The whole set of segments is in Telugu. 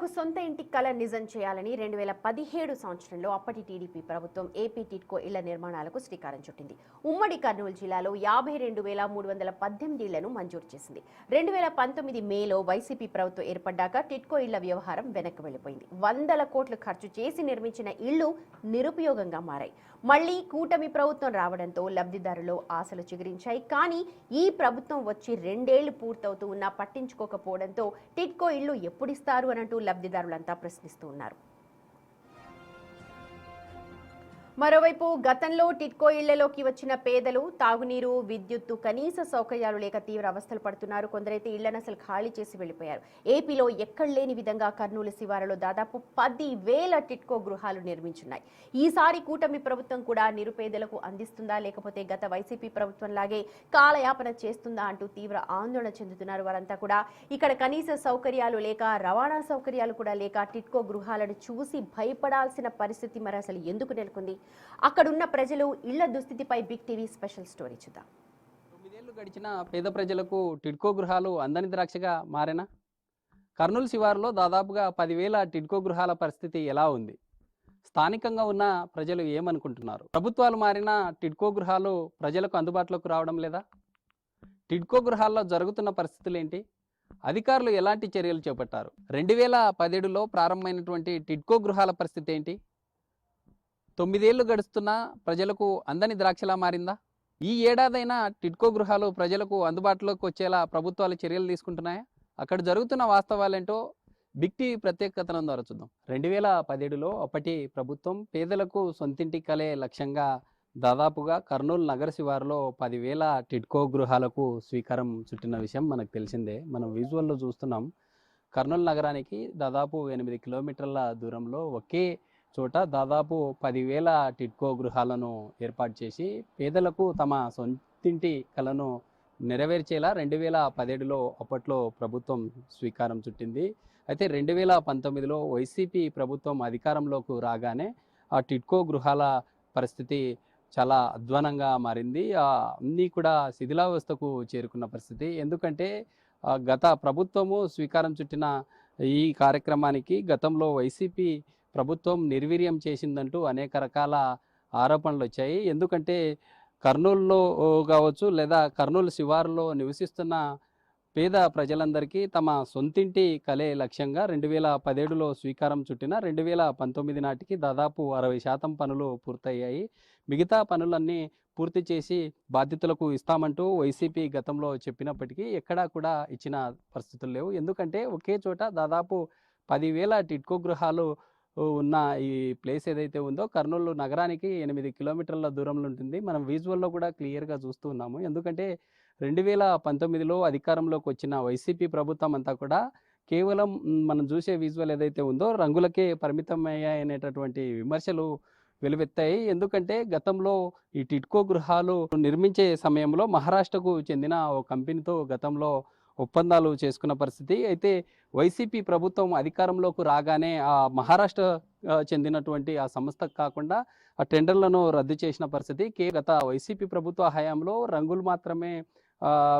పేదలకు సొంత ఇంటి కల నిజం చేయాలని 2017 సంవత్సరంలో అప్పటి టీడీపీ ప్రభుత్వం ఏపీ టిడ్కో ఇళ్ల నిర్మాణాలకు శ్రీకారం చుట్టింది. ఉమ్మడి కర్నూలు జిల్లాలో 52,318 ఇళ్లను మంజూరు చేసింది. 2019 మేలో వైసీపీ ప్రభుత్వం ఏర్పడ్డాక టిడ్కో ఇళ్ల వ్యవహారం వెనక్కి వెళ్లిపోయింది. వందల కోట్లు ఖర్చు చేసి నిర్మించిన ఇళ్లు నిరుపయోగంగా మారాయి. మళ్లీ కూటమి ప్రభుత్వం రావడంతో లబ్ధిదారులు ఆశలు చిగురించాయి. కానీ ఈ ప్రభుత్వం వచ్చి 2 ఏళ్లు పూర్తవుతూ ఉన్నా పట్టించుకోకపోవడంతో టిడ్కో ఇళ్లు ఎప్పుడిస్తారు అనంటూ లబ్ధిదారులంతా ప్రశ్నిస్తూ ఉన్నారు. మరోవైపు గతంలో టిడ్కో ఇళ్లలోకి వచ్చిన పేదలు తాగునీరు, విద్యుత్తు, కనీస సౌకర్యాలు లేక తీవ్ర అవస్థలు పడుతున్నారు. కొందరైతే ఇళ్లను అసలు ఖాళీ చేసి వెళ్లిపోయారు. ఏపీలో ఎక్కడ లేని విధంగా కర్నూలు శివారులో దాదాపు 10,000 టిడ్కో గృహాలు నిర్మించున్నాయి. ఈసారి కూటమి ప్రభుత్వం కూడా నిరుపేదలకు అందిస్తుందా, లేకపోతే గత వైసీపీ ప్రభుత్వం లాగే కాలయాపన చేస్తుందా అంటూ తీవ్ర ఆందోళన చెందుతున్నారు వారంతా కూడా. ఇక్కడ కనీస సౌకర్యాలు లేక, రవాణా సౌకర్యాలు కూడా లేక టిడ్కో గృహాలను చూసి భయపడాల్సిన పరిస్థితి మరి అసలు ఎందుకు నెలకొంది? అక్కడున్న ప్రజలు ఇళ్ల దుస్థితిపై బిగ్ టీవీ స్పెషల్ స్టోరీ చూద్దాం. 9 ఏళ్లు గడిచిన పేద ప్రజలకు టిడ్కో గృహాలు అందని ద్రాక్షగా మారేనా? కర్నూలు శివారులో దాదాపుగా 10,000 టిడ్కో గృహాల పరిస్థితి ఎలా ఉంది? స్థానికంగా ఉన్న ప్రజలు ఏమనుకుంటున్నారు? ప్రభుత్వాలు మారిన టిడ్కో గృహాలు ప్రజలకు అందుబాటులోకి రావడం లేదా? టిడ్కో గృహాల్లో జరుగుతున్న పరిస్థితులు ఏంటి? అధికారులు ఎలాంటి చర్యలు చేపట్టారు? 2017లో ప్రారంభమైనటువంటి టిడ్కో గృహాల పరిస్థితి ఏంటి? 9 ఏళ్లు గడుస్తున్నా ప్రజలకు అందని ద్రాక్షలా మారిందా? ఈ ఏడాదైనా టిడ్కో గృహాలు ప్రజలకు అందుబాటులోకి వచ్చేలా ప్రభుత్వాలు చర్యలు తీసుకుంటున్నాయా? అక్కడ జరుగుతున్న వాస్తవాలేంటో బిగ్ టీవీ ప్రత్యేక కథనం ద్వారా చూద్దాం. 2017లో అప్పటి ప్రభుత్వం పేదలకు సొంతింటి కలే లక్ష్యంగా దాదాపుగా కర్నూలు నగర శివారులో 10,000 టిడ్కో గృహాలకు శ్రీకారం చుట్టిన విషయం మనకు తెలిసిందే. మనం విజువల్లో చూస్తున్నాం. కర్నూలు నగరానికి దాదాపు 8 కిలోమీటర్ల దూరంలో ఒకే చోట దాదాపు 10,000 టిడ్కో గృహాలను ఏర్పాటు చేసి పేదలకు తమ సొంతింటి కలను నెరవేర్చేలా 2017లో అప్పట్లో ప్రభుత్వం శ్రీకారం చుట్టింది. అయితే 2019లో వైసీపీ ప్రభుత్వం అధికారంలోకి రాగానే ఆ టిడ్కో గృహాల పరిస్థితి చాలా అధ్వానంగా మారింది. అన్నీ కూడా శిథిలావస్థకు చేరుకున్న పరిస్థితి. ఎందుకంటే గత ప్రభుత్వము శ్రీకారం చుట్టిన ఈ కార్యక్రమానికి గతంలో వైసీపీ ప్రభుత్వం నిర్వీర్యం చేసిందంటూ అనేక రకాల ఆరోపణలు వచ్చాయి. ఎందుకంటే కర్నూలులో కావచ్చు లేదా కర్నూలు శివారులో నివసిస్తున్న పేద ప్రజలందరికీ తమ సొంతింటి కలే లక్ష్యంగా 2017లో శ్రీకారం చుట్టిన 2019 నాటికి దాదాపు 60% పనులు పూర్తయ్యాయి. మిగతా పనులన్నీ పూర్తి చేసి బాధితులకు ఇస్తామంటూ వైసీపీ గతంలో చెప్పినప్పటికీ ఎక్కడా కూడా ఇచ్చిన పరిస్థితులు లేవు. ఎందుకంటే ఒకే చోట దాదాపు 10,000 టిడ్కో గృహాలు ఉన్న ఈ ప్లేస్ ఏదైతే ఉందో కర్నూలు నగరానికి 8 కిలోమీటర్ల దూరంలో ఉంటుంది. మనం విజువల్లో కూడా క్లియర్గా చూస్తూ ఉన్నాము. ఎందుకంటే 2019లో అధికారంలోకి వచ్చిన వైసీపీ ప్రభుత్వం అంతా కూడా కేవలం మనం చూసే విజువల్ ఏదైతే ఉందో రంగులకే పరిమితమయ్యాయనేటటువంటి విమర్శలు వెలువెత్తాయి. ఎందుకంటే గతంలో ఈ టిడ్కో గృహాలు నిర్మించే సమయంలో మహారాష్ట్రకు చెందిన ఓ కంపెనీతో గతంలో ఒప్పందాలు చేసుకున్న పరిస్థితి. అయితే వైసీపీ ప్రభుత్వం అధికారంలోకి రాగానే ఆ మహారాష్ట్ర చెందినటువంటి ఆ సంస్థకు కాకుండా ఆ టెండర్లను రద్దు చేసిన పరిస్థితి. గత వైసీపీ ప్రభుత్వ హయాంలో రంగులు మాత్రమే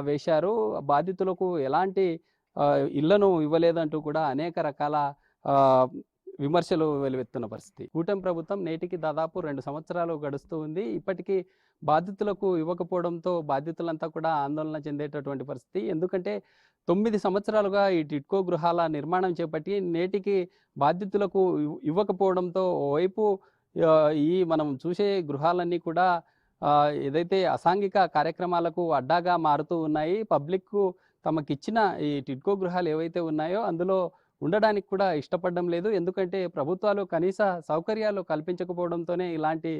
వేశారు, బాధితులకు ఎలాంటి ఇళ్లను ఇవ్వలేదంటూ కూడా అనేక రకాల విమర్శలు వెలువెత్తున్న పరిస్థితి. కూటమి ప్రభుత్వం నేటికి దాదాపు 2 సంవత్సరాలు గడుస్తూ ఉంది. ఇప్పటికీ బాధితులకు ఇవ్వకపోవడంతో బాధితులంతా కూడా ఆందోళన చెందేటటువంటి పరిస్థితి. ఎందుకంటే 9 సంవత్సరాలుగా ఈ టిడ్కో గృహాల నిర్మాణం చేపట్టి నేటికి బాధితులకు ఇవ్వకపోవడంతో ఓవైపు ఈ మనం చూసే గృహాలన్నీ కూడా ఏదైతే అసాంఘిక కార్యక్రమాలకు అడ్డాగా మారుతూ ఉన్నాయి. పబ్లిక్కు తమకిచ్చిన ఈ టిడ్కో గృహాలు ఏవైతే ఉన్నాయో అందులో ఉండడానికి కూడా ఇష్టపడడం లేదు. ఎందుకంటే ప్రభుత్వాలు కనీస సౌకర్యాలు కల్పించకపోవడంతోనే ఇలాంటి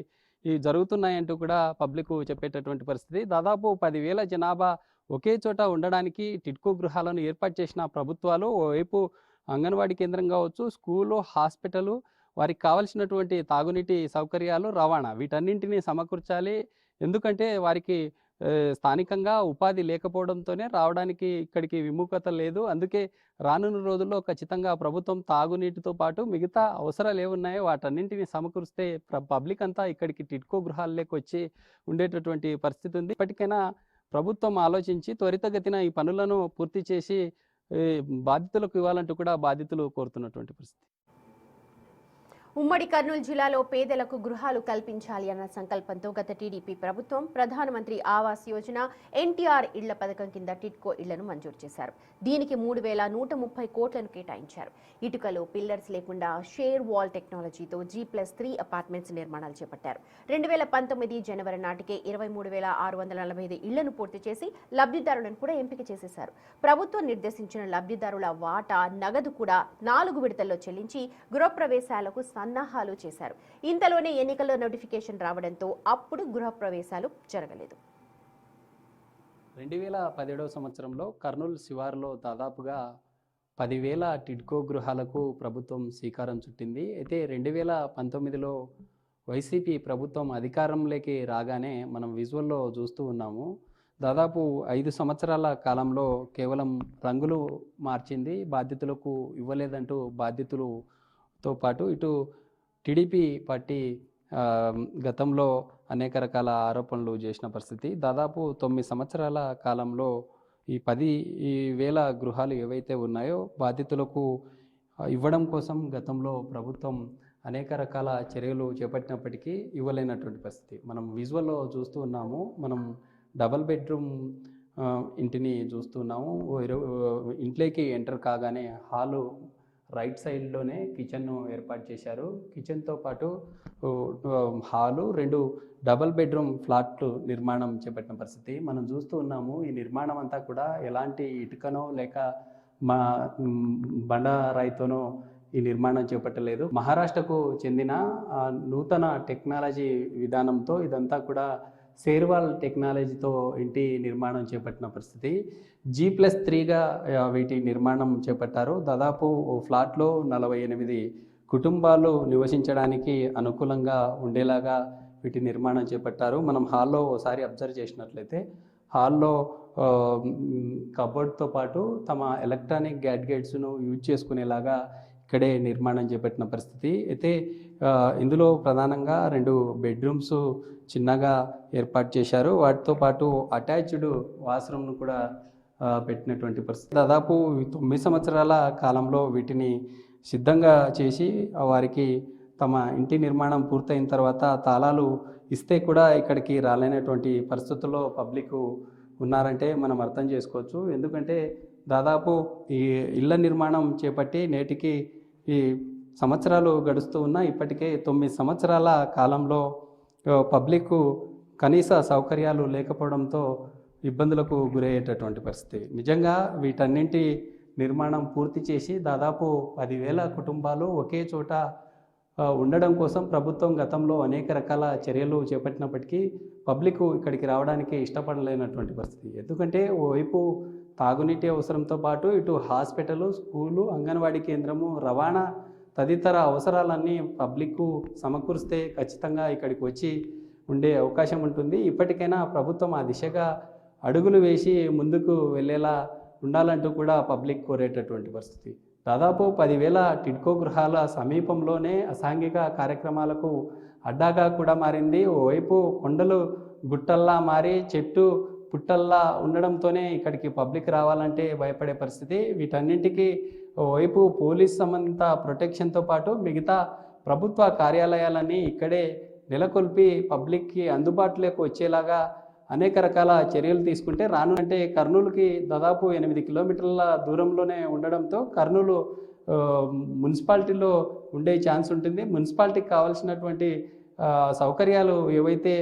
జరుగుతున్నాయంటూ కూడా పబ్లిక్ చెప్పేటటువంటి పరిస్థితి. దాదాపు 10,000 జనాభా ఒకే చోట ఉండడానికి టిడ్కో గృహాలను ఏర్పాటు చేసిన ప్రభుత్వాలు ఓవైపు అంగన్వాడీ కేంద్రం కావచ్చు, స్కూలు, హాస్పిటలు, వారికి కావలసినటువంటి తాగునీటి సౌకర్యాలు, రవాణా వీటన్నింటినీ సమకూర్చాలి. ఎందుకంటే వారికి స్థానికంగా ఉపాధి లేకపోవడంతోనే రావడానికి ఇక్కడికి విముఖత లేదు. అందుకే రానున్న రోజుల్లో ఖచ్చితంగా ప్రభుత్వం తాగునీటితో పాటు మిగతా అవసరాలు ఏమున్నాయో వాటన్నింటినీ సమకూరిస్తే పబ్లిక్ అంతా ఇక్కడికి టిడ్కో గృహాల్లోకి వచ్చి ఉండేటటువంటి పరిస్థితి ఉంది. ఇప్పటికైనా ప్రభుత్వం ఆలోచించి త్వరితగతిన ఈ పనులను పూర్తి చేసి ఈ బాధితులకు ఇవ్వాలంటూ కూడా బాధితులు కోరుతున్నటువంటి పరిస్థితి. ఉమ్మడి కర్నూలు జిల్లాలో పేదలకు గృహాలు కల్పించాలి అన్న సంకల్పంతో గత టీడీపీ ప్రభుత్వం ప్రధానమంత్రి ఆవాస్ యోజన ఎన్టీఆర్ ఇళ్ల పథకం కింద టిట్కో ఇళ్లను మంజూరు చేశారు. దీనికి 3,130 కోట్లను కేటాయించారు. ఇటుకలు పిల్లర్స్ లేకుండా షేర్ వాల్ టెక్నాలజీతో G+3 అపార్ట్మెంట్స్ నిర్మాణాలు చేపట్టారు. 2019 జనవరి నాటికే 23,645 ఇళ్లను పూర్తి చేసి లబ్ధిదారులను కూడా ఎంపిక చేసేశారు. ప్రభుత్వం నిర్దేశించిన లబ్ధిదారుల వాటా నగదు కూడా 4 విడతల్లో చెల్లించి గృహప్రవేశాలకు సన్నాహాలు చేశారు. ఇంతలోనే ఎన్నికల నోటిఫికేషన్ రావడంతో అప్పుడు గృహప్రవేశాలు జరగలేదు. 2017 సంవత్సరంలో కర్నూలు శివారులో దాదాపుగా 10,000 టిడ్కో గృహాలకు ప్రభుత్వం శ్రీకారం చుట్టింది. అయితే 2019లో వైసీపీ ప్రభుత్వం అధికారంలోకి రాగానే మనం విజువల్లో చూస్తూ ఉన్నాము. దాదాపు 5 సంవత్సరాల కాలంలో కేవలం రంగులు మార్చింది, బాధితులకు ఇవ్వలేదంటూ బాధితులతో పాటు ఇటు టీడీపీ పార్టీ గతంలో అనేక రకాల ఆరోపణలు చేసిన పరిస్థితి. దాదాపు 9 సంవత్సరాల కాలంలో ఈ 10,000 గృహాలు ఏవైతే ఉన్నాయో బాధితులకు ఇవ్వడం కోసం గతంలో ప్రభుత్వం అనేక రకాల చర్యలు చేపట్టినప్పటికీ ఇవ్వలేనటువంటి పరిస్థితి మనం విజువల్లో చూస్తూ ఉన్నాము. మనం డబల్ బెడ్రూమ్ ఇంటిని చూస్తున్నాము. ఇంట్లోకి ఎంటర్ కాగానే హాలు రైట్ సైడ్లోనే కిచెన్ను ఏర్పాటు చేశారు. కిచెన్తో పాటు హాలు 2 డబల్ బెడ్రూమ్ ఫ్లాట్లు నిర్మాణం చేపట్టిన పరిస్థితి మనం చూస్తూ ఉన్నాము. ఈ నిర్మాణం అంతా కూడా ఎలాంటి ఇటుకనో లేక మా బండరాయితోనో ఈ నిర్మాణం చేపట్టలేదు. మహారాష్ట్రకు చెందిన నూతన టెక్నాలజీ విధానంతో ఇదంతా కూడా షేర్వాల్ టెక్నాలజీతో ఇంటి నిర్మాణం చేపట్టిన పరిస్థితి. G+3గా వీటి నిర్మాణం చేపట్టారు. దాదాపు ఫ్లాట్లో 48 కుటుంబాలు నివసించడానికి అనుకూలంగా ఉండేలాగా వీటి నిర్మాణం చేపట్టారు. మనం హాల్లో ఒకసారి అబ్జర్వ్ చేసినట్లయితే హాల్లో కబోర్డ్తో పాటు తమ ఎలక్ట్రానిక్ గ్యాడ్గెట్స్ను యూజ్ చేసుకునేలాగా ఇక్కడే నిర్మాణం చేపట్టిన పరిస్థితి. అయితే ఇందులో ప్రధానంగా 2 బెడ్రూమ్స్ చిన్నగా ఏర్పాటు చేశారు. వాటితో పాటు అటాచ్డ్ వాష్రూమ్ను కూడా పెట్టినటువంటి పరిస్థితి. దాదాపు 9 సంవత్సరాల కాలంలో వీటిని సిద్ధంగా చేసి వారికి తమ ఇంటి నిర్మాణం పూర్తయిన తర్వాత తాళాలు ఇస్తే కూడా ఇక్కడికి రాలేనటువంటి పరిస్థితుల్లో పబ్లిక్ ఉన్నారంటే మనం అర్థం చేసుకోవచ్చు. ఎందుకంటే దాదాపు ఈ ఇళ్ల నిర్మాణం చేపట్టి నేటికి ఈ సంవత్సరాలు గడుస్తూ ఉన్నా ఇప్పటికే 9 సంవత్సరాల కాలంలో పబ్లిక్ కనీస సౌకర్యాలు లేకపోవడంతో ఇబ్బందులకు గురయ్యేటటువంటి పరిస్థితి. నిజంగా వీటన్నింటి నిర్మాణం పూర్తి చేసి దాదాపు 10,000 కుటుంబాలు ఒకే చోట ఉండడం కోసం ప్రభుత్వం గతంలో అనేక రకాల చర్యలు చేపట్టినప్పటికీ పబ్లిక్ ఇక్కడికి రావడానికి ఇష్టపడలేనటువంటి పరిస్థితి. ఎందుకంటే ఓవైపు తాగునీటి అవసరంతో పాటు ఇటు హాస్పిటలు, స్కూలు, అంగన్వాడీ కేంద్రము, రవాణా తదితర అవసరాలన్నీ పబ్లిక్ సమకూరిస్తే ఖచ్చితంగా ఇక్కడికి వచ్చి ఉండే అవకాశం ఉంటుంది. ఇప్పటికైనా ప్రభుత్వం ఆ దిశగా అడుగులు వేసి ముందుకు వెళ్ళేలా ఉండాలంటూ కూడా పబ్లిక్ కోరేటటువంటి పరిస్థితి. దాదాపు 10,000 టిడ్కో గృహాల సమీపంలోనే అసాంఘిక కార్యక్రమాలకు అడ్డాగా కూడా మారింది. ఓవైపు కొండలు గుట్టల్లా మారి చెట్టు పుట్టల్లా ఉండడంతోనే ఇక్కడికి పబ్లిక్ రావాలంటే భయపడే పరిస్థితి. వీటన్నింటికీ ఓవైపు పోలీస్ సంబంధిత ప్రొటెక్షన్తో పాటు మిగతా ప్రభుత్వ కార్యాలయాలన్నీ ఇక్కడే నెలకొల్పి పబ్లిక్కి అందుబాటులోకి వచ్చేలాగా అనేక రకాల చర్యలు తీసుకుంటే అంటే కర్నూలుకి దాదాపు 8 కిలోమీటర్ల దూరంలోనే ఉండడంతో కర్నూలు మున్సిపాలిటీలో ఉండే ఛాన్స్ ఉంటుంది. మున్సిపాలిటీకి కావాల్సినటువంటి సౌకర్యాలు ఏవైతే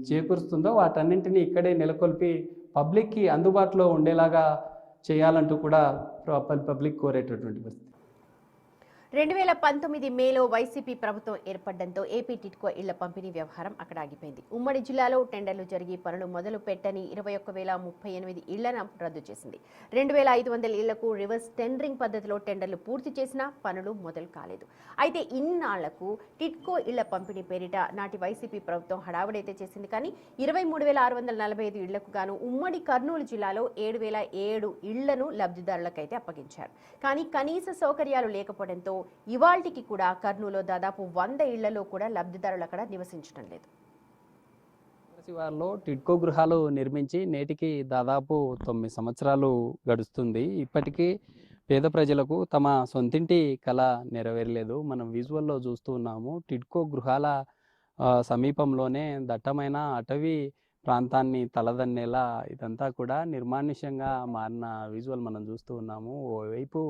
చేకూరుస్తుందో వాటన్నింటినీ ఇక్కడే నెలకొల్పి పబ్లిక్కి అందుబాటులో ఉండేలాగా చేయాలంటూ కూడా పబ్లిక్ కోరేటటువంటి పరిస్థితి. 2019 మేలో వైసీపీ ప్రభుత్వం ఏర్పడడంతో ఏపీ టిడ్కో ఇళ్ల పంపిణీ వ్యవహారం అక్కడ ఆగిపోయింది. ఉమ్మడి జిల్లాలో టెండర్లు జరిగి పనులు మొదలు పెట్టని 21,038 ఇళ్లను రద్దు చేసింది. 2,500 ఇళ్లకు రివర్స్ టెండరింగ్ పద్ధతిలో టెండర్లు పూర్తి చేసినా పనులు మొదలు కాలేదు. అయితే ఇన్నాళ్లకు టిడ్కో ఇళ్ల పంపిణీ పేరిట నాటి వైసీపీ ప్రభుత్వం హడావుడైతే చేసింది. కానీ 23,645 ఇళ్లకు గాను ఉమ్మడి కర్నూలు జిల్లాలో 7,007 ఇళ్లను లబ్ధిదారులకైతే అప్పగించారు. కానీ కనీస సౌకర్యాలు లేకపోవడంతో ఇవాల్టికి కూడా కర్నూలులో దాదాపు 100 ఇళ్లలో కూడా లబ్ధిదారులు అక్కడ నివసించడం లేదు. శివార్లో టిడ్కో గృహాలు నిర్మించి నేటికి దాదాపు 9 సంవత్సరాలు గడుస్తుంది. ఇప్పటికీ పేద ప్రజలకు తమ సొంతింటి కల నెరవేరలేదు. మనం విజువల్‌లో చూస్తూ ఉన్నాము. టిడ్కో గృహాల సమీపంలోనే దట్టమైన అటవీ ప్రాంతాన్ని తలదన్నేలా ఇదంతా కూడా నిర్మానుష్యంగా మారిన విజువల్ మనం చూస్తూ ఉన్నాము. ఓవైపు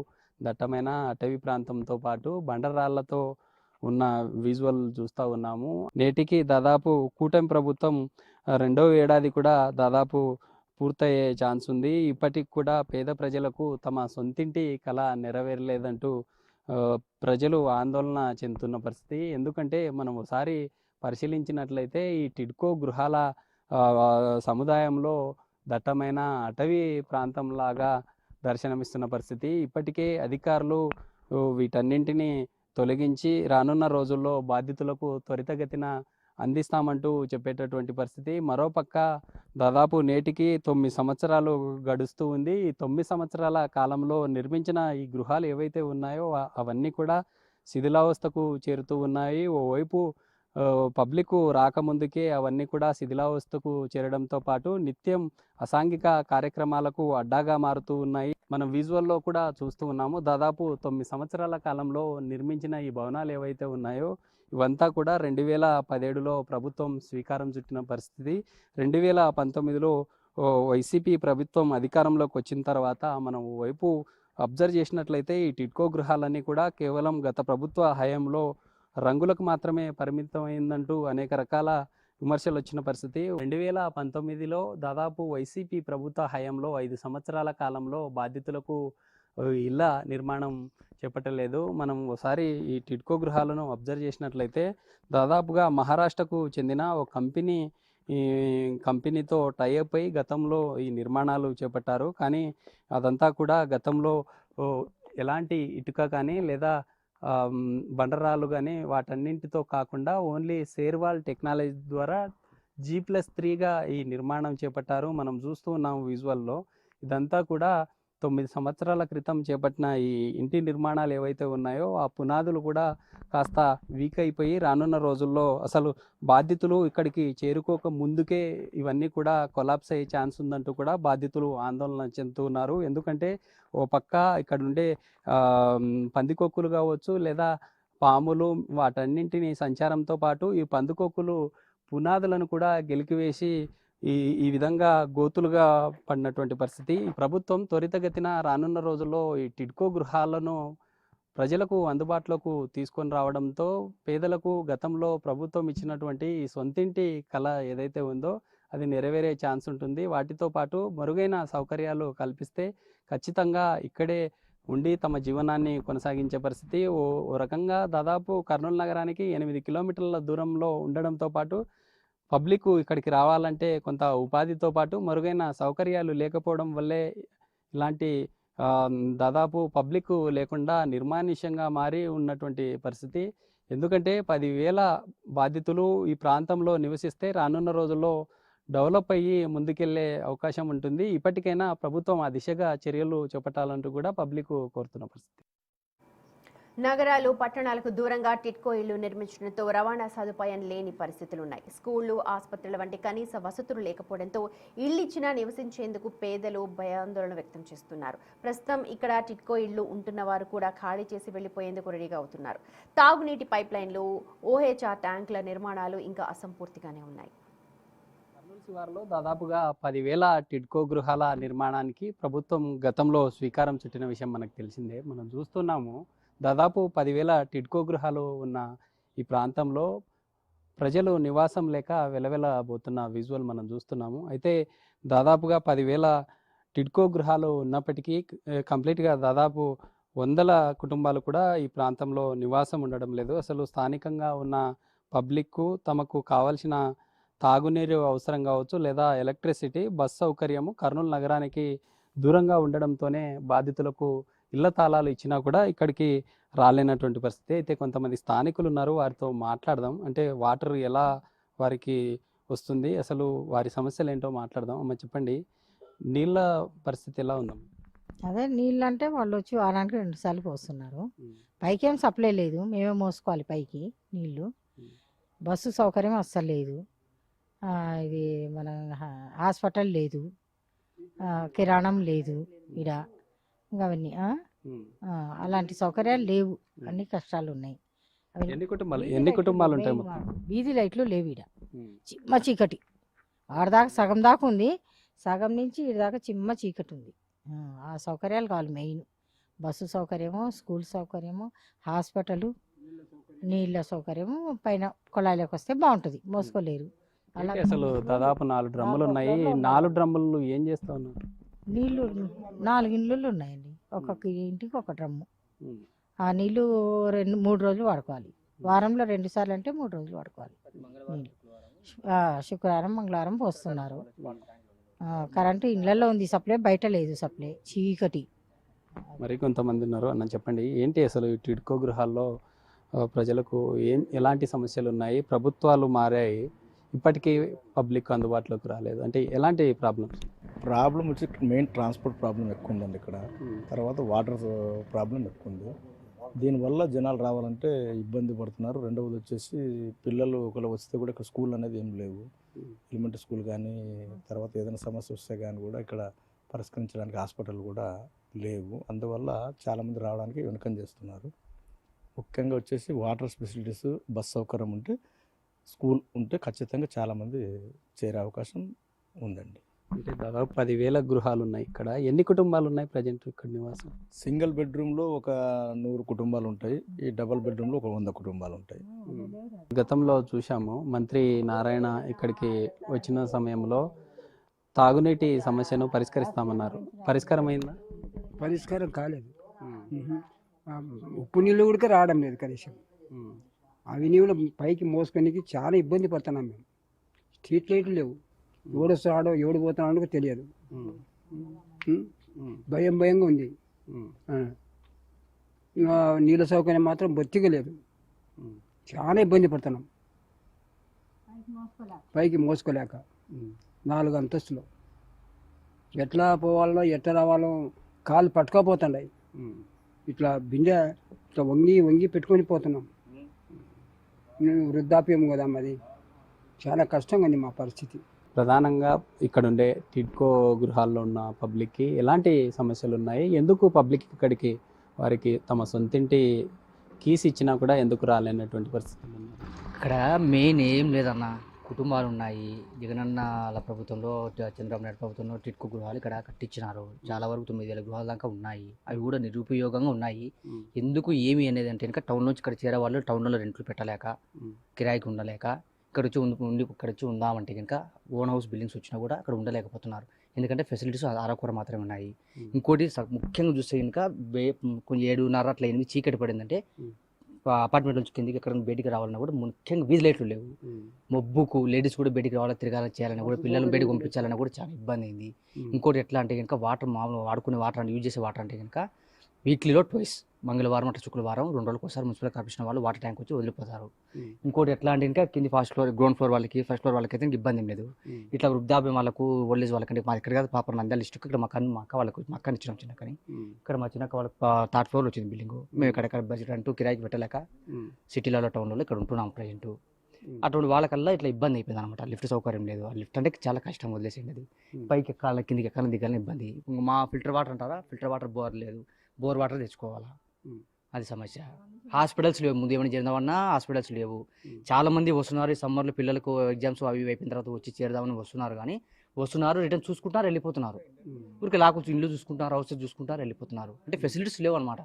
దట్టమైన అటవీ ప్రాంతంతో పాటు బండరాళ్లతో ఉన్న విజువల్ చూస్తూ ఉన్నాము. నేటికి దాదాపు కూటమి ప్రభుత్వం రెండవ ఏడాది కూడా దాదాపు పూర్తయ్యే ఛాన్స్ ఉంది. ఇప్పటికి కూడా పేద ప్రజలకు తమ సొంతింటి కల నెరవేరలేదంటూ ప్రజలు ఆందోళన చెందుతున్న పరిస్థితి. ఎందుకంటే మనం ఒకసారి పరిశీలించినట్లయితే ఈ టిడ్కో గృహాల సముదాయంలో దట్టమైన అటవీ ప్రాంతంలాగా దర్శనమిస్తున్న పరిస్థితి. ఇప్పటికే అధికారులు వీటన్నింటినీ తొలగించి రానున్న రోజుల్లో బాధితులకు త్వరితగతిన అందిస్తామంటూ చెప్పేటటువంటి పరిస్థితి. మరోపక్క దాదాపు నేటికి 9 సంవత్సరాలు గడుస్తూ ఉంది. ఈ 9 సంవత్సరాల కాలంలో నిర్మించిన ఈ గృహాలు ఏవైతే ఉన్నాయో అవన్నీ కూడా శిథిలావస్థకు చేరుతూ ఉన్నాయి. ఓవైపు పబ్లిక్ రాకముందుకే అవన్నీ కూడా శిథిలావస్థకు చేరడంతో పాటు నిత్యం అసాంఘిక కార్యక్రమాలకు అడ్డాగా మారుతూ ఉన్నాయి. మనం విజువల్లో కూడా చూస్తూ ఉన్నాము. దాదాపు 9 సంవత్సరాల కాలంలో నిర్మించిన ఈ భవనాలు ఏవైతే ఉన్నాయో ఇవంతా కూడా 2017లో ప్రభుత్వం శ్రీకారం చుట్టిన పరిస్థితి. 2019లో వైసీపీ ప్రభుత్వం అధికారంలోకి వచ్చిన తర్వాత మనం వైపు అబ్జర్వ్ చేసినట్లయితే ఈ టిడ్కో గృహాలన్నీ కూడా కేవలం గత ప్రభుత్వ హయాంలో రంగులకు మాత్రమే పరిమితమైందంటూ అనేక రకాల విమర్శలు వచ్చిన పరిస్థితి. 2019లో దాదాపు వైసీపీ ప్రభుత్వ హయాంలో 5 సంవత్సరాల కాలంలో బాధితులకు ఇళ్ళ నిర్మాణం చేపట్టలేదు. మనం ఒకసారి ఈ టిడ్కో గృహాలను అబ్జర్వ్ చేసినట్లయితే దాదాపుగా మహారాష్ట్రకు చెందిన ఒక కంపెనీతో టైఅప్ అయి గతంలో ఈ నిర్మాణాలు చేపట్టారు. కానీ అదంతా కూడా గతంలో ఎలాంటి ఇటుక కానీ లేదా బండరాళ్ళు కానీ వాటన్నింటితో కాకుండా ఓన్లీ షేర్వాల్ టెక్నాలజీ ద్వారా G+3గా ఈ నిర్మాణం చేపట్టారు. మనం చూస్తూ ఉన్నాము విజువల్లో. ఇదంతా కూడా 9 సంవత్సరాల క్రితం చేపట్టిన ఈ ఇంటి నిర్మాణాలు ఏవైతే ఉన్నాయో ఆ పునాదులు కూడా కాస్త వీక్ అయిపోయి రానున్న రోజుల్లో అసలు బాధితులు ఇక్కడికి చేరుకోక ముందుకే ఇవన్నీ కూడా కొలాప్స్ అయ్యే ఛాన్స్ ఉందంటూ కూడా బాధితులు ఆందోళన చెందుతున్నారు. ఎందుకంటే ఓ పక్క ఇక్కడ ఉండే పందికొక్కులు కావచ్చు లేదా పాములు వాటన్నింటినీ సంచారంతో పాటు ఈ పందికొక్కులు పునాదులను కూడా గెలికివేసి ఈ విధంగా గోతులుగా పడినటువంటి పరిస్థితి. ఈ ప్రభుత్వం త్వరితగతిన రానున్న రోజుల్లో ఈ టిడ్కో గృహాలను ప్రజలకు అందుబాటులోకి తీసుకొని రావడంతో పేదలకు గతంలో ప్రభుత్వం ఇచ్చినటువంటి ఈ సొంతింటి కళ ఏదైతే ఉందో అది నెరవేరే ఛాన్స్ ఉంటుంది. వాటితో పాటు మెరుగైన సౌకర్యాలు కల్పిస్తే ఖచ్చితంగా ఇక్కడే ఉండి తమ జీవనాన్ని కొనసాగించే పరిస్థితి. ఓ రకంగా దాదాపు కర్నూలు నగరానికి 8 కిలోమీటర్ల దూరంలో ఉండడంతో పాటు పబ్లిక్ ఇక్కడికి రావాలంటే కొంత ఉపాధితో పాటు మరుగైన సౌకర్యాలు లేకపోవడం వల్లే ఇలాంటి దాదాపు పబ్లిక్ లేకుండా నిర్మానుష్యంగా మారి ఉన్నటువంటి పరిస్థితి. ఎందుకంటే 10,000 బాధితులు ఈ ప్రాంతంలో నివసిస్తే రానున్న రోజుల్లో డెవలప్ అయ్యి ముందుకెళ్లే అవకాశం ఉంటుంది. ఇప్పటికైనా ప్రభుత్వం ఆ దిశగా చర్యలు చేపట్టాలంటూ కూడా పబ్లిక్ కోరుతున్న పరిస్థితి. నగరాలు పట్టణాలకు దూరంగా టిడ్కో ఇళ్లు నిర్మించడంతో రవాణా సదుపాయం లేని పరిస్థితులు ఉన్నాయి. స్కూళ్లు, ఆసుపత్రుల వంటి కనీస వసతులు లేకపోవడంతో ఇళ్లిచ్చినా నివసించేందుకు పేదలు భయాందోళన వ్యక్తం చేస్తున్నారు. ప్రస్తుతం ఇక్కడ టిడ్కో ఇళ్లు ఉంటున్న వారు కూడా ఖాళీ చేసి వెళ్లిపోయేందుకు రెడీగా అవుతున్నారు. తాగునీటి పైప్ లైన్లు, OHR ట్యాంకుల నిర్మాణాలు ఇంకా అసంపూర్తిగానే ఉన్నాయి. కర్నూలు శివారులో దాదాపుగా 10,000 టిడ్కో గృహాల నిర్మాణానికి ప్రభుత్వం గతంలో శ్రీకారం చుట్టిన విషయం మనకు తెలిసిందే. మనం చూస్తున్నాము దాదాపు 10,000 టిడ్కో గృహాలు ఉన్న ఈ ప్రాంతంలో ప్రజలు నివాసం లేక వెలవెలబోతున్న విజువల్ మనం చూస్తున్నాము. అయితే దాదాపుగా 10,000 టిడ్కో గృహాలు ఉన్నప్పటికీ కంప్లీట్గా దాదాపు 100 కుటుంబాలు కూడా ఈ ప్రాంతంలో నివాసం ఉండడం లేదు. అసలు స్థానికంగా ఉన్న పబ్లిక్ తమకు కావాల్సిన తాగునీరు అవసరం కావచ్చు లేదా ఎలక్ట్రిసిటీ, బస్ సౌకర్యము కర్నూలు నగరానికి దూరంగా ఉండడంతోనే బాధితులకు ఇళ్ల తాళాలు ఇచ్చినా కూడా ఇక్కడికి రాలేనటువంటి పరిస్థితి. అయితే కొంతమంది స్థానికులు ఉన్నారు, వారితో మాట్లాడదాం. అంటే వాటర్ ఎలా వారికి వస్తుంది, అసలు వారి సమస్యలు ఏంటో మాట్లాడదాం. అమ్మ చెప్పండి, నీళ్ళ పరిస్థితి ఎలా ఉందమ్మ? అదే నీళ్ళు అంటే వాళ్ళు వచ్చి వారానికి 2 సార్లు పోస్తున్నారు. పైకి ఏం సప్లై లేదు, మేమే మోసుకోవాలి పైకి నీళ్ళు. బస్సు సౌకర్యం అస్సలు లేదు. ఇది మన హాస్పిటల్ లేదు, కిరాణం లేదు ఈడ, ఇంకా అవన్నీ అలాంటి సౌకర్యాలు లేవు, అన్ని కష్టాలు ఉన్నాయి. ఎన్ని కుటుంబాలు ఉంటాయి మొత్తం? వీధి లైట్లు లేవు ఈడ, చిమ్మ చీకటి. ఆడదాకా సగం దాకా ఉంది, సగం నుంచి ఈడ దాకా చిమ్మ చీకటి ఉంది. ఆ సౌకర్యాలు కావాలి మెయిన్. బస్సు సౌకర్యము, స్కూల్ సౌకర్యము, హాస్పిటల్, నీళ్ళ సౌకర్యము, పైన కుళాయిలోకి వస్తే బాగుంటుంది, మోసుకోలేరు. ఏంటి అసలు దాదాపు 4 డ్రమ్ములు ఉన్నాయి. 4 డ్రమ్ములు ఏం చేస్తా ఉన్నారు? నీళ్ళు 4 ఇళ్ళు ఉన్నాయండి, ఒక్కొక్క ఇంటికి ఒక డ్రమ్ము. ఆ నీళ్ళు 2-3 రోజులు వాడుకోవాలి, వారంలో 2 సార్లు అంటే 3 రోజులు వాడుకోవాలి నీళ్ళు. శుక్రవారం మంగళవారం పోస్తున్నారు. కరెంటు ఇళ్ళల్లో ఉంది సప్లై, బయట లేదు సప్లై, చీకటి. మరి కొంతమంది ఉన్నారు అన్న, చెప్పండి ఏంటి అసలు ఈ టిడ్కో గృహాల్లో ప్రజలకు ఎలాంటి సమస్యలు ఉన్నాయి? ప్రభుత్వాలు మారాయి, ఇప్పటికీ పబ్లిక్ అందుబాటులోకి రాలేదు అంటే ఎలాంటి ప్రాబ్లం వచ్చి మెయిన్ ట్రాన్స్పోర్ట్ ప్రాబ్లం ఎక్కువ ఉందండి ఇక్కడ. తర్వాత వాటర్ ప్రాబ్లం ఎక్కువ ఉంది. దీనివల్ల జనాలు రావాలంటే ఇబ్బంది పడుతున్నారు. రెండవది వచ్చేసి పిల్లలు ఒకళ్ళు వస్తే కూడా ఇక్కడ స్కూల్ అనేది ఏం లేవు, ఎలిమెంటరీ స్కూల్ కానీ, తర్వాత ఏదైనా సమస్య వస్తే కానీ కూడా ఇక్కడ పరిష్కరించడానికి హాస్పిటల్ కూడా లేవు. అందువల్ల చాలామంది రావడానికి వెనుకం చేస్తున్నారు. ముఖ్యంగా వచ్చేసి వాటర్ ఫెసిలిటీస్, బస్ సౌకర్యం ఉంటే, స్కూల్ ఉంటే ఖచ్చితంగా చాలామంది చేరే అవకాశం ఉందండి. అంటే దాదాపు 10,000 గృహాలు ఉన్నాయి ఇక్కడ. ఎన్ని కుటుంబాలు ఉన్నాయి ప్రజెంట్ ఇక్కడ నివాసం? సింగిల్ బెడ్రూమ్లో ఒక 100 కుటుంబాలు ఉంటాయి, ఈ డబల్ బెడ్రూమ్లో ఒక 100 కుటుంబాలు ఉంటాయి. గతంలో చూసాము, మంత్రి నారాయణ ఇక్కడికి వచ్చిన సమయంలో తాగునీటి సమస్యను పరిష్కరిస్తామన్నారు. పరిష్కారం అయిందా? పరిష్కారం కాలేదు. ఉప్పు నీళ్ళు కూడా రావడం లేదు కనీసం. అవి నీళ్ళు పైకి మోసుకొని చాలా ఇబ్బంది పడుతున్నాం మేము. స్ట్రీట్ లైట్లు లేవు, ఎవడు వస్తాడో ఎవడు పోతున్నాడో తెలియదు. భయంగా ఉంది. నీళ్ళ సౌకర్యం మాత్రం బొత్తిగా లేదు, చాలా ఇబ్బంది పడుతున్నాం. పైకి మోసుకోలేక 4 అంతస్తులు ఎట్లా పోవాలో ఎట్లా రావాలో కాళ్ళు పట్టుకోపోతున్నాయి. ఇట్లా బిందె ఇట్లా వంగి పెట్టుకొని పోతున్నాం. వృద్ధాప్యం కదా మరి, చాలా కష్టంగా ఉంది మా పరిస్థితి. ప్రధానంగా ఇక్కడ ఉండే టిడ్కో గృహాల్లో ఉన్న పబ్లిక్కి ఎలాంటి సమస్యలు ఉన్నాయి? ఎందుకు పబ్లిక్ ఇక్కడికి వారికి తమ సొంతింటి కీస్ ఇచ్చినా కూడా ఎందుకు రాలేనటువంటి పరిస్థితులు ఉన్నాయి? ఇక్కడ మెయిన్ ఏం లేదన్న, కుటుంబాలు ఉన్నాయి. జగనన్న వాళ్ళ ప్రభుత్వంలో, చంద్రబాబు నాయుడు ప్రభుత్వంలో టిడ్కో గృహాలు ఇక్కడ కట్టించినారు. చాలా వరకు 9,000 గృహాల దాకా ఉన్నాయి. అవి కూడా నిరుపయోగంగా ఉన్నాయి. ఎందుకు ఏమి అనేది అంటే ఇంకా టౌన్ నుంచి ఇక్కడ చేరే వాళ్ళు టౌన్లో రెంట్లు పెట్టలేక, కిరాయికి ఉండలేక, ఇక్కడ వచ్చి ఉందామంటే కనుక ఓన్ హౌస్ బిల్డింగ్స్ వచ్చినా కూడా అక్కడ ఉండలేకపోతున్నారు. ఎందుకంటే ఫెసిలిటీస్ అరకొర మాత్రమే ఉన్నాయి. ఇంకోటి ముఖ్యంగా చూస్తే కనుక కొంచెం 7:30 అట్లా 8 చీకటి పడిందంటే అపార్ట్మెంట్ నుంచి కిందికి ఎక్కడ బయటికి రావాలన్నా కూడా ముఖ్యంగా వీధి లైట్లు లేవు. మబ్బుకు లేడీస్ కూడా బయటికి రావాలా, తిరగాలని చేయాలన్నా కూడా, పిల్లలను బయటకు పంపించాలన్నా కూడా చాలా ఇబ్బంది అయింది. ఇంకోటి ఎట్లా అంటే కనుక వాటర్ మామూలు వాడుకునే వాటర్ యూజ్ చేసే వాటర్ అంటే కనుక వీక్లీలో ట్వైస్, మంగళవారం అంటే శుక్రవారం 2 రోజులకు ఒకసారి మున్సిపల్ కార్పొరేషన్ వాళ్ళు వాటర్ ట్యాంక్ వచ్చి వదిలిపోతారు. ఇంకోటి ఎట్లా అంటే ఇంకా కింది గ్రౌండ్ ఫ్లోర్ వాళ్ళకి, ఫస్ట్ ఫ్లోర్ వాళ్ళకి అయితే ఇబ్బంది ఏం లేదు. ఇట్లా వృద్ధాప్యం వాళ్ళకు, ఓల్డ్ ఏజ్ వాళ్ళకంటే మా ఇక్కడ కాదు పాప నంద్యాల డిస్ట్రిక్ట్, ఇక్కడ మా అక్క వాళ్ళకు, మా అక్కని ఇచ్చినాం చిన్న కానీ. ఇక్కడ మా చిన్నక్క వాళ్ళకి 3rd ఫ్లోర్ వచ్చింది బిల్డింగ్. మేము ఇక్కడ బడ్జెట్ అంటూ కిరాయికి పెట్టలేక సిటీలలో, టౌన్లో ఇక్కడ ఉంటున్నాం ప్రజెంట్. అటువంటి వాళ్ళకల్లా ఇట్లా ఇబ్బంది అయిపోయింది అనమాట. లిఫ్ట్ సౌకర్యం లేదు. ఆ లిఫ్ట్ అంటే చాలా కష్టం, వదిలేసింది. అది పైకి ఎక్కాలి, కిందికి ఎక్కాలని దిగాలని ఇబ్బంది. మా ఫిల్టర్ వాటర్ అంటారా, ఫిల్టర్ వాటర్ బోర్ లేదు, బోర్ వాటర్ తెచ్చుకోవాలా, అది సమస్య. హాస్పిటల్స్ లేవు, ముందు ఏమైనా చేద్దామన్నా హాస్పిటల్స్ లేవు. చాలా మంది వస్తున్నారు ఈ సమ్మర్లో, పిల్లలకు ఎగ్జామ్స్ అవి అయిపోయిన తర్వాత వచ్చి చేరదామని వస్తున్నారు. కానీ రిటర్న్ చూసుకుంటారు, వెళ్ళిపోతున్నారు. ఊరికి లాకొచ్చి ఇల్లు చూసుకుంటారు, హౌస్ చూసుకుంటారు, వెళ్ళిపోతున్నారు. అంటే ఫెసిలిటీస్ లేవు అనమాట.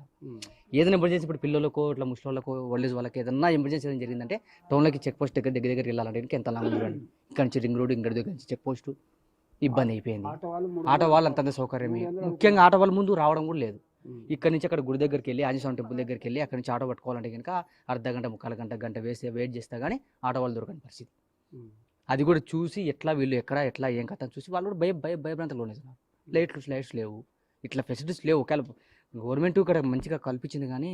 ఏదైనా ఎమర్జెన్సీ ఇప్పుడు పిల్లలకు, ఇట్లా ముసలిళ్ళకు, ఓల్డ్ ఏజ్ వాళ్ళకి ఏదైనా ఎమర్జెన్సీ ఏదైనా జరిగిందంటే టౌన్లోకి చెక్ పోస్ట్ దగ్గర వెళ్ళాలంటే ఎంత లాంగ్ చూడండి. ఇక్కడ నుంచి రింగ్ రోడ్, ఇక్కడ దగ్గర నుంచి చెక్ పోస్ట్, ఇబ్బంది అయిపోయింది. ఆటో వాళ్ళు అంత సౌకర్యమే. ముఖ్యంగా ఆటో వాళ్ళు ముందు రావడం కూడా లేదు. ఇక్కడ నుంచి అక్కడ గుడి దగ్గరికి వెళ్ళి, ఆంజనేయ స్వామి టెంపుల్ దగ్గరికి వెళ్ళి అక్కడ నుంచి ఆటో పట్టుకోవాలంటే కనుక అర్ధగంట, 3/4 గంట వెయిట్ చేస్తే కానీ ఆటో వాళ్ళు దొరకని పరిస్థితి. అది కూడా చూసి ఎట్లా వీళ్ళు ఎట్లా ఏం కథ చూసి వాళ్ళు కూడా భయభ్రాంతలు కొనేస్తున్నారు. లైట్స్ లేవు, ఇట్లా ఫెసిలిటీస్ లేవు. ఒకవేళ గవర్నమెంట్ ఇక్కడ మంచిగా కల్పించింది కానీ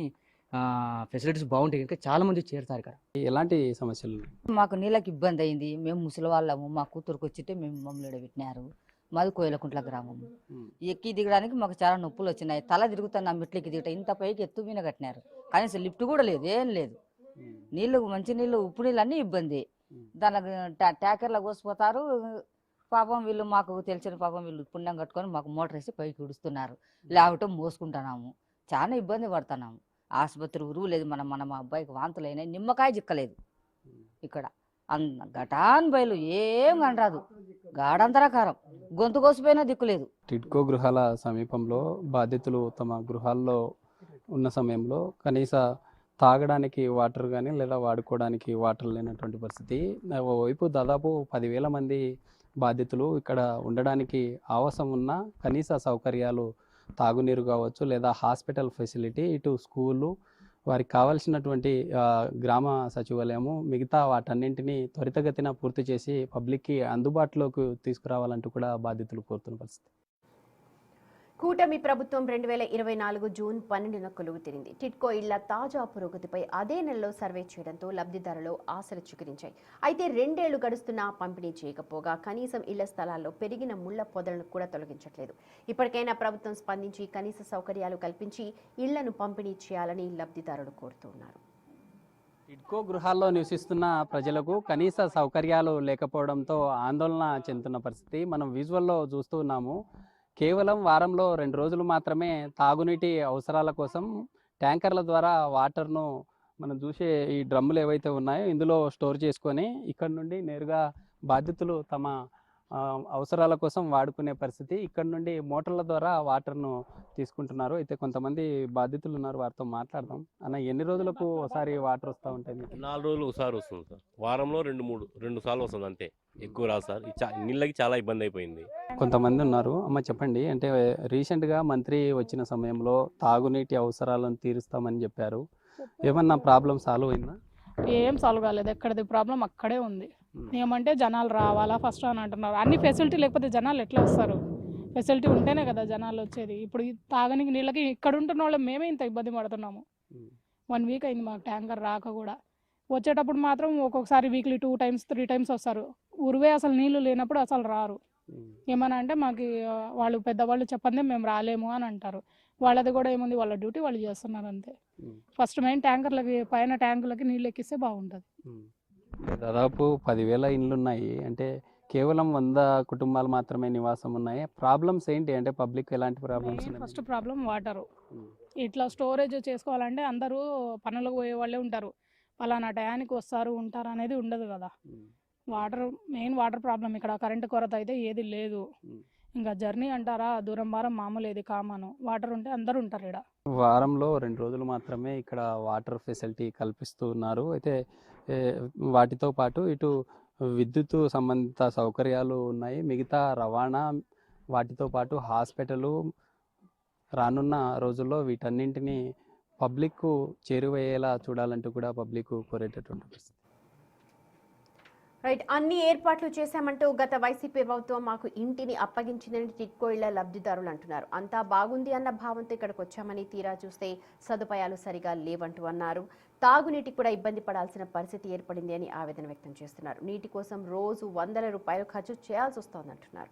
ఫెసిలిటీస్ బాగుంటాయి కనుక చాలా మంది చేరుతారు ఇక్కడ. ఎలాంటి సమస్యలు? మాకు నీళ్ళకి ఇబ్బంది అయింది. మేము ముసలి వాళ్ళము, మా కూతురుకు వచ్చితే మేము మమ్మల్ని పెట్టినారు. మాది కోయిలకుంట్ల గ్రామం. ఎక్కి దిగడానికి మాకు చాలా నొప్పులు వచ్చినాయి. తల తిరుగుతున్నా మెట్లకి దిగట. ఇంత పైకి ఎత్తు మీద కట్టినారు, కనీసం లిఫ్ట్ కూడా లేదు, ఏం లేదు. నీళ్ళు, మంచి నీళ్ళు, ఉప్పు నీళ్ళు అన్నీ ఇబ్బంది. దానికి ట్యాకర్లో కోసిపోతారు. పాపం వీళ్ళు మాకు తెలిసిన పాపం వీళ్ళు పుణ్యం కట్టుకొని మాకు మోటార్ వేసి పైకి ఉడుస్తున్నారు, లేకపోతే మోసుకుంటున్నాము. చాలా ఇబ్బంది పడుతున్నాము. ఆసుపత్రి ఉరువు లేదు. మన మా అబ్బాయికి వాంతులు అయినాయి, నిమ్మకాయ చిక్కలేదు ఇక్కడ. ఘటాన్ బయలు ఏం కనరాదు, గాఢంతరకారం, గొంతు కోసిపోయినా దిక్కులేదు. టిడ్కో గృహాల సమీపంలో బాధితులు తమ గృహాల్లో ఉన్న సమయంలో కనీస తాగడానికి వాటర్ కానీ లేదా వాడుకోవడానికి వాటర్ లేనటువంటి పరిస్థితి. ఓవైపు దాదాపు 10,000 మంది బాధితులు ఇక్కడ ఉండడానికి ఆవాసం ఉన్న కనీస సౌకర్యాలు, తాగునీరు కావచ్చు లేదా హాస్పిటల్ ఫెసిలిటీ, ఇటు స్కూలు, వారికి కావాల్సినటువంటి గ్రామ సచివాలయము, మిగతా వాటన్నింటినీ త్వరితగతిన పూర్తి చేసి పబ్లిక్కి అందుబాటులోకి తీసుకురావాలంటూ కూడా బాధితులు కోరుతున్న పరిస్థితి. కూటమి ప్రభుత్వం 2024 జూన్ 12న కొలువు తీరింది. టిడ్కో ఇళ్ల తాజా పురోగతిపై అదే నెలలో సర్వే చేయడంతో లబ్ధిదారులు ఆశలు చిగురించాయి. అయితే 2 ఏళ్లు గడుస్తున్నా పంపిణీ చేయకపోగా కనీసం ఇళ్ల స్థలాల్లో పెరిగిన ముళ్ల పొదలను కూడా తొలగించట్లేదు. ఇప్పటికైనా ప్రభుత్వం స్పందించి కనీస సౌకర్యాలు కల్పించి ఇళ్లను పంపిణీ చేయాలని లబ్ధిదారులు కోరుతున్నారు. టిడ్కో గృహాల్లో నివసిస్తున్న ప్రజలకు కనీస సౌకర్యాలు లేకపోవడంతో ఆందోళన చెందుతున్న పరిస్థితి మనం విజువల్లో చూస్తూ ఉన్నాము. కేవలం వారంలో 2 రోజులు మాత్రమే తాగునీటి అవసరాల కోసం ట్యాంకర్ల ద్వారా వాటర్ను మనం చూసే ఈ డ్రమ్ములు ఏవైతే ఉన్నాయో ఇందులో స్టోర్ చేసుకొని ఇక్కడ నుండి నేరుగా బాధితులు తమ అవసరాల కోసం వాడుకునే పరిస్థితి. ఇక్కడ నుండి మోటార్ల ద్వారా వాటర్ను తీసుకుంటున్నారు. అయితే కొంతమంది బాధితులు ఉన్నారు, వారితో మాట్లాడదాం. అన్న, ఎన్ని రోజులకు ఒకసారి వాటర్ వస్తూ ఉంటాయి మీకు? 4 రోజులు ఒకసారి వస్తుంది సార్. వారంలో 2 సార్లు వస్తుంది అంతే, ఎక్కువ రాదు సార్. నీళ్ళకి చాలా ఇబ్బంది అయిపోయింది. కొంతమంది ఉన్నారు. అమ్మ చెప్పండి, అంటే రీసెంట్గా మంత్రి వచ్చిన సమయంలో తాగునీటి అవసరాలను తీరుస్తామని చెప్పారు. ఏమన్నా ప్రాబ్లం సాల్వ్ అయిందా? ఏం సాల్వ్ కాలేదు. ఎక్కడిది ప్రాబ్లం అక్కడే ఉంది. ఏమంటే జనాలు రావాలా ఫస్ట్ అని అంటున్నారు. అన్ని ఫెసిలిటీ లేకపోతే జనాలు ఎట్లా వస్తారు? ఫెసిలిటీ ఉంటేనే కదా జనాలు వచ్చేది. ఇప్పుడు తాగనికి నీళ్ళకి ఇక్కడ ఉంటున్న వాళ్ళు మేమే ఇంత ఇబ్బంది పడుతున్నాము. 1 వీక్ అయింది మాకు ట్యాంకర్ రాక కూడా. వచ్చేటప్పుడు మాత్రం ఒక్కొక్కసారి వీక్లీ 2 times 3 times వస్తారు. ఉరువే అసలు నీళ్లు లేనప్పుడు అసలు రారు. ఏమన్నా అంటే మాకు వాళ్ళు పెద్దవాళ్ళు చెప్పందే మేము రాలేము అని అంటారు. వాళ్ళది కూడా ఏముంది, వాళ్ళ డ్యూటీ వాళ్ళు చేస్తున్నారు అంతే. ఫస్ట్ మెయిన్ ట్యాంకర్లకి, పైన ట్యాంకులకి నీళ్ళు ఎక్కిస్తే బాగుంటుంది. దాదాపు 10,000 ఇండ్లు ఉన్నాయి. అంటే కేవలం 100 కుటుంబాలు మాత్రమే నివాసం ఉన్నాయి. ప్రాబ్లమ్స్ ఏంటి అంటే పబ్లిక్ ఎలాంటి ప్రాబ్లమ్స్? First problem water. ఇట్లా స్టోరేజ్ చేసుకోవాలంటే అందరూ పనులకు పోయే వాళ్ళే ఉంటారు. పలానా టయానికి వస్తారు ఉంటారు అనేది ఉండదు కదా. వాటర్ మెయిన్ వాటర్ ప్రాబ్లం ఇక్కడ. కరెంటు కొరత అయితే ఏది లేదు. ఇంకా జర్నీ అంటారా, దూరం భారం మామూలు, ఏది కామను. వాటర్ ఉంటే అందరూ ఉంటారు ఇక్కడ. వారంలో 2 రోజులు మాత్రమే ఇక్కడ వాటర్ ఫెసిలిటీ కల్పిస్తూ ఉన్నారు. అయితే వాటితో పాటు ఇటు విద్యుత్ సంబంధిత సౌకర్యాలు ఉన్నాయి. మిగతా రవాణా, వాటితో పాటు హాస్పిటలు రానున్న రోజుల్లో వీటన్నింటినీ పబ్లిక్ చేరువయ్యేలా చూడాలంటూ కూడా పబ్లిక్ కోరేటటువంటి పరిస్థితి. రైట్, అన్ని ఏర్పాట్లు చేశామంటూ గత వైసీపీ ప్రభుత్వం మాకు ఇంటిని అప్పగించిందని టిడ్కో ఇళ్ల లబ్ధిదారులు అంటున్నారు. అంతా బాగుంది అన్న భావంతో ఇక్కడికి వచ్చామని, తీరా చూస్తే సదుపాయాలు సరిగా లేవంటూ అన్నారు. తాగునీటికి కూడా ఇబ్బంది పడాల్సిన పరిస్థితి ఏర్పడింది అని ఆవేదన వ్యక్తం చేస్తున్నారు. నీటి కోసం రోజు వందల రూపాయలు ఖర్చు చేయాల్సి వస్తోందంటున్నారు.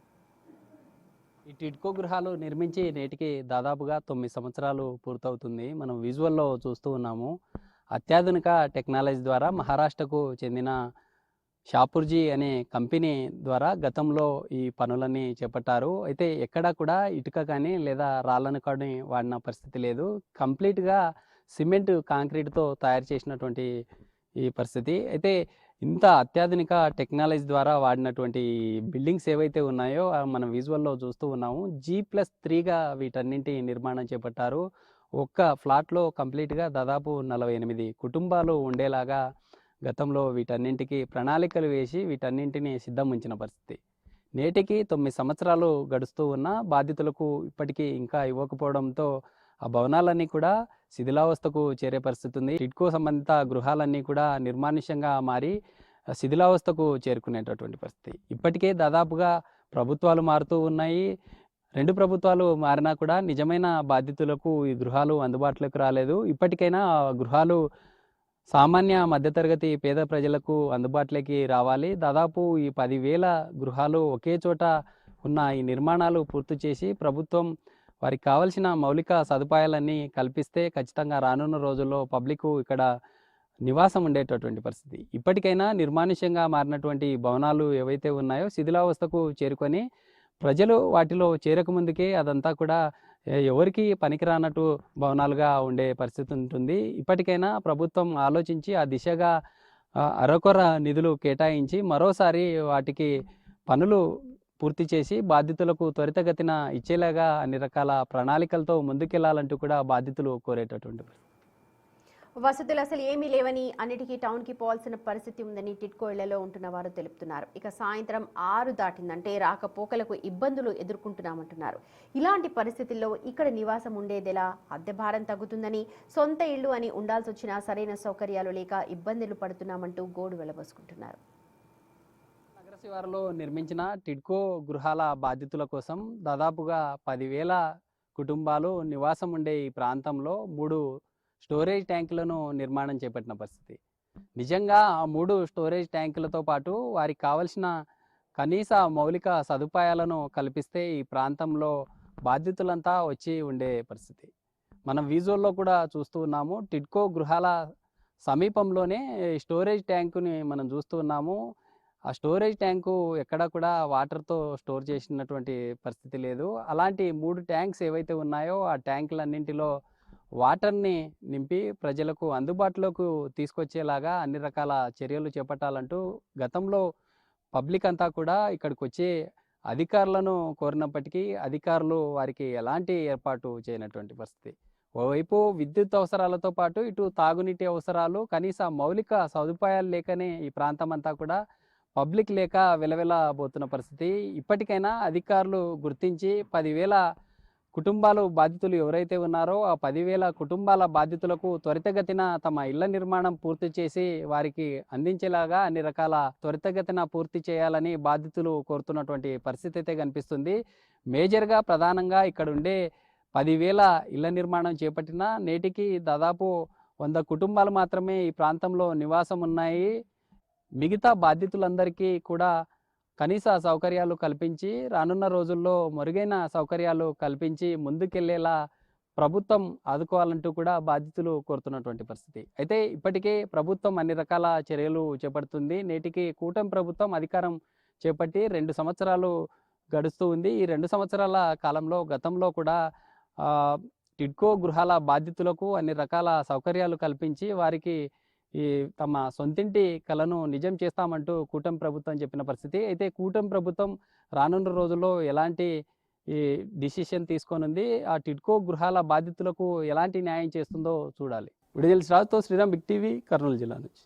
ఈ టిడ్కో గృహాలు నిర్మించి నేటికి దాదాపుగా 9 సంవత్సరాలు పూర్తవుతుంది. మనం విజువల్లో చూస్తూ ఉన్నాము. అత్యాధునిక టెక్నాలజీ ద్వారా మహారాష్ట్రకు చెందిన షాపూర్జీ అనే కంపెనీ ద్వారా గతంలో ఈ పనులన్నీ చేపట్టారు. అయితే ఎక్కడా కూడా ఇటుక కానీ లేదా రాళ్ళను కానీ వాడిన పరిస్థితి లేదు. కంప్లీట్గా సిమెంట్, కాంక్రీట్తో తయారు చేసినటువంటి ఈ పరిస్థితి. అయితే ఇంత అత్యాధునిక టెక్నాలజీ ద్వారా వాడినటువంటి బిల్డింగ్స్ ఏవైతే ఉన్నాయో మనం విజువల్లో చూస్తూ ఉన్నాము. G+3గా వీటన్నింటి నిర్మాణం చేపట్టారు. ఒక్క ఫ్లాట్లో కంప్లీట్గా దాదాపు 48 కుటుంబాలు ఉండేలాగా గతంలో వీటన్నింటికి ప్రణాళికలు వేసి వీటన్నింటినీ సిద్ధం ఉంచిన పరిస్థితి. నేటికి 9 సంవత్సరాలు గడుస్తూ ఉన్న బాధితులకు ఇప్పటికీ ఇంకా ఇవ్వకపోవడంతో ఆ భవనాలన్నీ కూడా శిథిలావస్థకు చేరే పరిస్థితి ఉంది. టిడ్కో సంబంధిత గృహాలన్నీ కూడా నిర్మానుష్యంగా మారి శిథిలావస్థకు చేరుకునేటటువంటి పరిస్థితి. ఇప్పటికే దాదాపుగా ప్రభుత్వాలు మారుతూ ఉన్నాయి. 2 ప్రభుత్వాలు మారినా కూడా నిజమైన బాధితులకు ఈ గృహాలు అందుబాటులోకి రాలేదు. ఇప్పటికైనా గృహాలు సామాన్య మధ్యతరగతి పేద ప్రజలకు అందుబాటులోకి రావాలి. దాదాపు ఈ 10,000 గృహాలు ఒకే చోట ఉన్న ఈ నిర్మాణాలు పూర్తి చేసి ప్రభుత్వం వారికి కావాల్సిన మౌలిక సదుపాయాలన్నీ కల్పిస్తే ఖచ్చితంగా రానున్న రోజుల్లో పబ్లిక్ ఇక్కడ నివాసం ఉండేటటువంటి పరిస్థితి. ఇప్పటికైనా నిర్మానుష్యంగా మారినటువంటి భవనాలు ఏవైతే ఉన్నాయో శిథిలావస్థకు చేరుకొని ప్రజలు వాటిలో చేరకముందుకే అదంతా కూడా ఎవరికి పనికిరానట్టు భవనాలుగా ఉండే పరిస్థితి ఉంటుంది. ఇప్పటికైనా ప్రభుత్వం ఆలోచించి ఆ దిశగా అరకొర నిధులు కేటాయించి మరోసారి వాటికి పనులు పూర్తి చేసి బాధితులకు త్వరితగతిన ఇచ్చేలాగా అన్ని రకాల ప్రణాళికలతో ముందుకెళ్లాలంటూ కూడా బాధితులు కోరేటటువంటి పరిస్థితి. వసతులు అసలు ఏమీ లేవని, అన్నిటికీ టౌన్కి పోవాల్సిన పరిస్థితి ఉందని టిడ్కో ఇళ్లలో ఉంటున్న వారు తెలుపుతున్నారు. ఇక సాయంత్రం 6 దాటిందంటే రాకపోకలకు ఇబ్బందులు ఎదుర్కొంటున్నామంటున్నారు. ఇలాంటి పరిస్థితుల్లో ఇక్కడ నివాసం ఉండేదెలా? అద్దె భారం తగ్గుతుందని, సొంత ఇళ్లు అని ఉండాల్సి వచ్చినా సరైన సౌకర్యాలు లేక ఇబ్బందులు పడుతున్నామంటూ గోడు వెళ్లబోసుకుంటున్నారు. నగర శివారులో నిర్మించిన టిడ్కో గృహాల బాధితుల కోసం దాదాపుగా 10,000 కుటుంబాలు నివాసం ఉండే ఈ ప్రాంతంలో 3 స్టోరేజ్ ట్యాంకులను నిర్మాణం చేపట్టిన పరిస్థితి. నిజంగా ఆ 3 స్టోరేజ్ ట్యాంకులతో పాటు వారికి కావలసిన కనీస మౌలిక సదుపాయాలను కల్పిస్తే ఈ ప్రాంతంలో బాధితులంతా వచ్చి ఉండే పరిస్థితి. మనం విజువల్లో కూడా చూస్తూ ఉన్నాము. టిడ్కో గృహాల సమీపంలోనే స్టోరేజ్ ట్యాంకుని మనం చూస్తూ ఉన్నాము. ఆ స్టోరేజ్ ట్యాంకు ఎక్కడ కూడా వాటర్తో స్టోర్ చేసినటువంటి పరిస్థితి లేదు. అలాంటి 3 ట్యాంక్స్ ఏవైతే ఉన్నాయో ఆ ట్యాంకులన్నింటిలో వాటర్ని నింపి ప్రజలకు అందుబాటులోకి తీసుకొచ్చేలాగా అన్ని రకాల చర్యలు చేపట్టాలంటూ గతంలో పబ్లిక్ అంతా కూడా ఇక్కడికి వచ్చే అధికారులను కోరినప్పటికీ అధికారులు వారికి ఎలాంటి ఏర్పాటు చేయనటువంటి పరిస్థితి. ఓవైపు విద్యుత్ అవసరాలతో పాటు ఇటు తాగునీటి అవసరాలు, కనీస మౌలిక సదుపాయాలు లేకనే ఈ ప్రాంతం అంతా కూడా పబ్లిక్ లేక వెలవెలబోతున్న పరిస్థితి. ఇప్పటికైనా అధికారులు గుర్తించి 10,000 కుటుంబాలు బాధితులు ఎవరైతే ఉన్నారో ఆ 10,000 కుటుంబాల బాధితులకు త్వరితగతిన తమ ఇళ్ల నిర్మాణం పూర్తి చేసి వారికి అందించేలాగా అన్ని రకాల త్వరితగతిన పూర్తి చేయాలని బాధితులు కోరుతున్నటువంటి పరిస్థితి అయితే కనిపిస్తుంది. మేజర్గా ప్రధానంగా ఇక్కడ ఉండే 10,000 ఇళ్ల నిర్మాణం చేపట్టిన నేటికి దాదాపు 100 కుటుంబాలు మాత్రమే ఈ ప్రాంతంలో నివాసం ఉన్నాయి. మిగతా బాధితులందరికీ కూడా కనీస సౌకర్యాలు కల్పించి రానున్న రోజుల్లో మెరుగైన సౌకర్యాలు కల్పించి ముందుకెళ్లేలా ప్రభుత్వం ఆదుకోవాలంటూ కూడా బాధితులు కోరుతున్నటువంటి పరిస్థితి. అయితే ఇప్పటికే ప్రభుత్వం అన్ని రకాల చర్యలు చేపడుతుంది. నేటికి కూటమి ప్రభుత్వం అధికారం చేపట్టి 2 సంవత్సరాలు గడుస్తూ ఉంది. ఈ 2 సంవత్సరాల కాలంలో గతంలో కూడా టిడ్కో గృహాల బాధితులకు అన్ని రకాల సౌకర్యాలు కల్పించి వారికి ఈ తమ సొంతింటి కలను నిజం చేస్తామంటూ కూటమి ప్రభుత్వం చెప్పిన పరిస్థితి. అయితే కూటమి ప్రభుత్వం రానున్న రోజుల్లో ఎలాంటి ఈ డిసిషన్ తీసుకోనుంది, ఆ టిడ్కో గృహాల బాధితులకు ఎలాంటి న్యాయం చేస్తుందో చూడాలి. విడుదల రాజుతో శ్రీరామ్, బిగ్ టీవీ, కర్నూలు జిల్లా నుంచి.